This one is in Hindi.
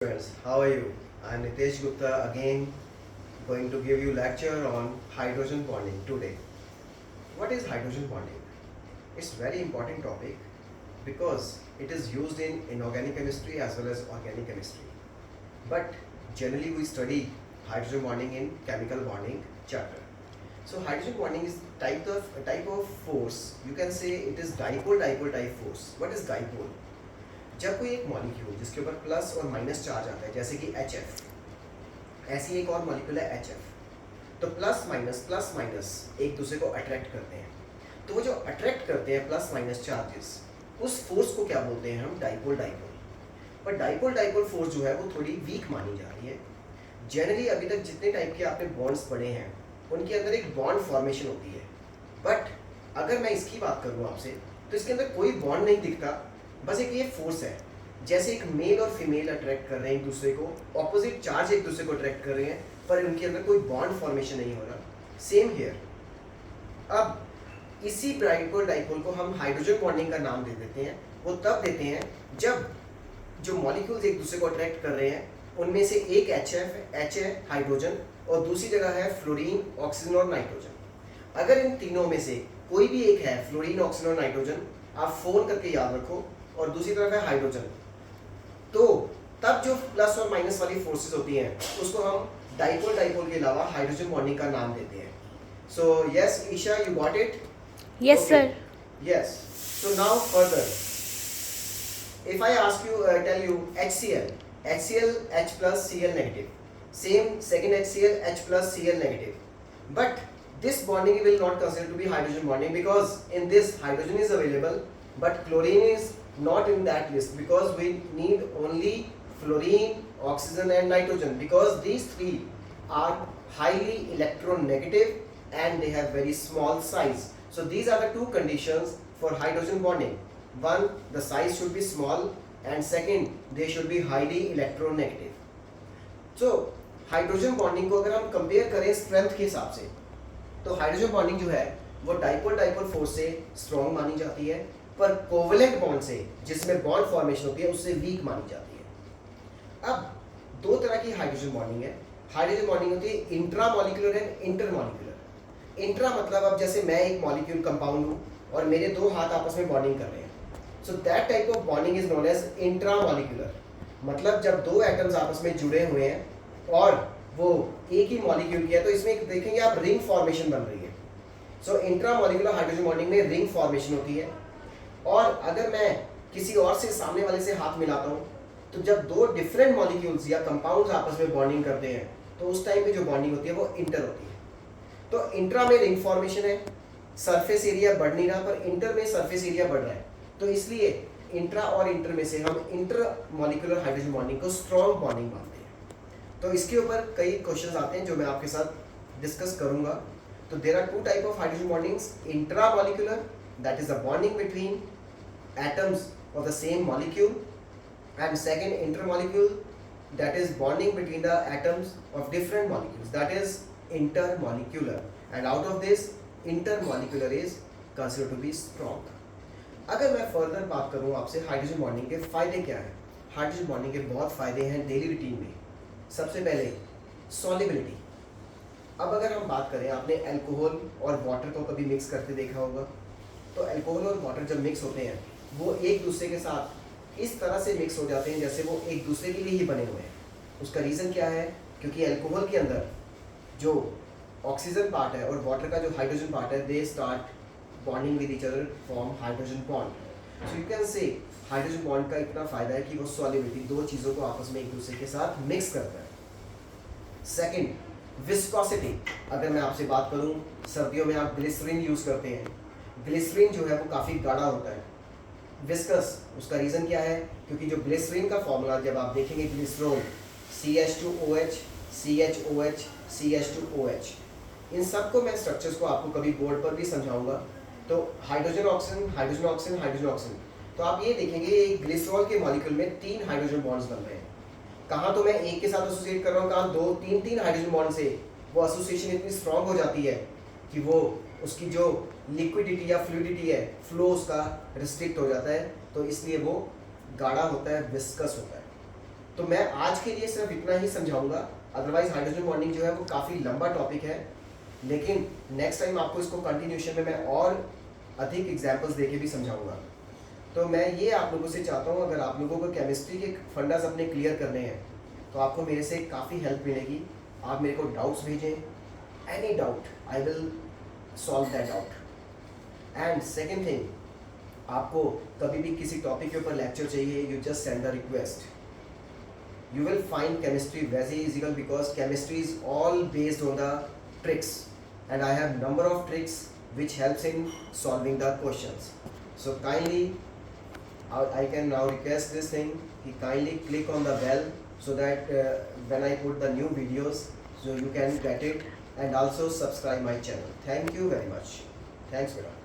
Friends, how are you? I'm Nitesh Gupta again going to give you lecture on hydrogen bonding today. What is hydrogen bonding? It's very important topic because it is used in inorganic chemistry as well as organic chemistry. But generally we study hydrogen bonding in chemical bonding chapter. So hydrogen bonding is type of force. You can say it is dipole type force. What is dipole? जब कोई एक मॉलिक्यूल जिसके ऊपर प्लस और माइनस चार्ज आता है जैसे कि HF, ऐसी एक और मॉलिक्यूल है HF, तो प्लस माइनस एक दूसरे को अट्रैक्ट करते हैं। तो वो जो अट्रैक्ट करते हैं प्लस माइनस चार्जेस, उस फोर्स को क्या बोलते हैं हम? Dipole dipole. पर डाइपोल डाइपोल फोर्स जो है वो थोड़ी वीक मानी जा रही है। जनरली अभी तक जितने टाइप के आपने बॉन्ड्स पढ़े हैं उनके अंदर एक बॉन्ड फॉर्मेशन होती है, बट अगर मैं इसकी बात करूँ आपसे तो इसके अंदर कोई बॉन्ड नहीं दिखता, बस एक ये फोर्स है। जैसे एक मेल और फीमेल अट्रैक्ट कर रहे हैं एक दूसरे को, ऑपोजिट चार्ज एक दूसरे को अट्रैक्ट कर रहे हैं, पर उनके अंदर कोई बॉन्ड फॉर्मेशन नहीं हो रहा। Same here. अब इसी डाइपोल डाइपोल को हम हाइड्रोजन बॉन्डिंग का नाम दे देते हैं। वो तब देते हैं जब जो मॉलिक्यूल्स एक दूसरे को अट्रैक्ट कर रहे हैं उनमें से एक H है हाइड्रोजन, और दूसरी जगह है फ्लोरीन, ऑक्सीजन और नाइट्रोजन। अगर इन तीनों में से कोई भी एक है फ्लोरीन, ऑक्सीजन और नाइट्रोजन, आप फोन करके याद रखो, और दूसरी तरफ है हाइड्रोजन, तो तब जो प्लस और माइनस वाली फोर्सेस होती हैं उसको हम डाइपोल डाइपोल के अलावा हाइड्रोजन बॉन्डिंग का नाम देते हैं। So yes Isha, you got it? Yes, sir. Yes. So now further if I ask you, tell you HCl H plus Cl negative, same second HCl H plus Cl negative, but this bonding will not considered to be hydrogen bonding because in this hydrogen is available but chlorine is not in that list because we need only fluorine, oxygen and nitrogen because these three are highly electronegative and they have very small size. So these are the two conditions for hydrogen bonding. One, the size should be small, and second, they should be highly electronegative. So hydrogen bonding को अगर हम कंपेयर करें स्ट्रेंथ के हिसाब से, तो हाइड्रोजन बॉन्डिंग जो है वो डाइपोल डाइपोल फोर्स से स्ट्रॉन्ग मानी जाती है, पर कोवेलेंट बॉन्ड से जिसमें बॉन्ड फॉर्मेशन होती है उससे वीक मानी जाती है। अब दो तरह की हाइड्रोजन बॉन्डिंग है। हाइड्रोजन बॉन्डिंग होती है इंट्रामॉलिक्यूलर एंड इंटरमॉलिक्यूलर। इंट्रा मतलब अब जैसे मैं एक मॉलिक्यूल कंपाउंड हूँ और मेरे दो हाथ आपस में बॉन्डिंग कर रहे हैं, so that type of bonding is known as intramolecular. मतलब जब दो एटम्स आपस में जुड़े हुए हैं और वो एक ही मॉलिक्यूल की है, तो इसमें देखेंगे आप रिंग फॉर्मेशन बन रही है। सो इंट्रामॉलिक्यूलर हाइड्रोजन बॉन्डिंग में रिंग फॉर्मेशन होती है। और अगर मैं किसी और से सामने वाले से हाथ मिलाता हूँ, तो जब दो डिफरेंट मॉलिक्यूल्स या कंपाउंड्स आपस में बॉन्डिंग करते हैं तो उस टाइम पे जो बॉन्डिंग होती है वो इंटर होती है। तो इंट्रा में रिंग फॉर्मेशन है, सरफेस एरिया बढ़ नहीं रहा, पर इंटर में सरफेस एरिया बढ़ रहा है, तो इसलिए इंट्रा और इंटर में से हम इंटर मॉलिक्यूलर हाइड्रोजन बॉन्डिंग को स्ट्रॉन्ग बॉन्डिंग मानते हैं। तो इसके ऊपर कई क्वेश्चंस आते हैं जो मैं आपके साथ डिस्कस करूंगा। तो there are two type of hydrogen bondings, intra molecular, that is the bonding between atoms of the same molecule, and second intermolecule, that is bonding between the atoms of different molecules, that is intermolecular, and out of this intermolecular is considered to be strong. अगर मैं फर्दर बात करूं आपसे हाइड्रोजन बॉन्डिंग के फायदे क्या हैं, हाइड्रोजन बॉन्डिंग के बहुत फायदे हैं डेली रूटीन में। सबसे पहले सॉल्युबिलिटी। अब अगर हम बात करें, आपने अल्कोहल और वाटर को कभी मिक्स करते देखा होगा, तो अल्कोहल और वाटर जब मिक्स होते हैं वो एक दूसरे के साथ इस तरह से मिक्स हो जाते हैं जैसे वो एक दूसरे के लिए ही बने हुए हैं। उसका रीज़न क्या है? क्योंकि अल्कोहल के अंदर जो ऑक्सीजन पार्ट है और वाटर का जो हाइड्रोजन पार्ट है, they start bonding with each other, form hydrogen bond. So you can say hydrogen bond का इतना फ़ायदा है कि वो सॉल्युबिलिटी, दो चीज़ों को आपस में एक दूसरे के साथ मिक्स करता है। Second, viscosity. अगर मैं आपसे बात करूँ, सर्दियों में आप ग्लिसरीन यूज़ करते हैं, ग्लिसरीन जो है वो काफ़ी गाढ़ा होता है। विस्कस, उसका रीज़न क्या है? क्योंकि जो ग्लिसरीन का फॉर्मूला जब आप देखेंगे, ग्लिसरॉल CH2OH CHOH CH2OH, इन सब को मैं स्ट्रक्चर्स को आपको कभी बोर्ड पर भी समझाऊंगा। तो hydrogen oxygen hydrogen oxygen hydrogen oxygen, तो आप ये देखेंगे एक ग्लिसरॉल के मॉलिक्यूल में 3 हाइड्रोजन बॉन्ड्स बन रहे हैं। कहाँ तो मैं एक के साथ एसोसिएट कर रहा हूँ, कहाँ 2-3 हाइड्रोजन बॉन्ड से वो एसोसिएशन इतनी स्ट्रॉन्ग हो जाती है कि वो उसकी जो लिक्विडिटी या फ्लूइडिटी है, फ्लो उसका रिस्ट्रिक्ट हो जाता है, तो इसलिए वो गाढ़ा होता है, विस्कस होता है। तो मैं आज के लिए सिर्फ इतना ही समझाऊंगा, अदरवाइज हाइड्रोजन बॉन्डिंग जो है वो काफ़ी लंबा टॉपिक है, लेकिन नेक्स्ट टाइम आपको इसको कंटिन्यूशन में मैं और अधिक एग्जाम्पल्स देके भी समझाऊंगा। तो मैं ये आप लोगों से चाहता हूँ, अगर आप लोगों को केमिस्ट्री के फंडास अपने क्लियर करने हैं तो आपको मेरे से काफ़ी हेल्प मिलेगी। आप मेरे को डाउट्स भेजें, any doubt I will solve that doubt. And second thing, आपको कभी भी किसी टॉपिक के ऊपर लेक्चर चाहिए, you just send a request. You will find chemistry very easy because chemistry is all based on the tricks, and I have number of tricks which helps in solving the questions. So kindly, I can now request this thing, kindly click on the bell so that when I put the new videos, so you can get it, and also subscribe my channel. Thank you very much. Thanks, Mira.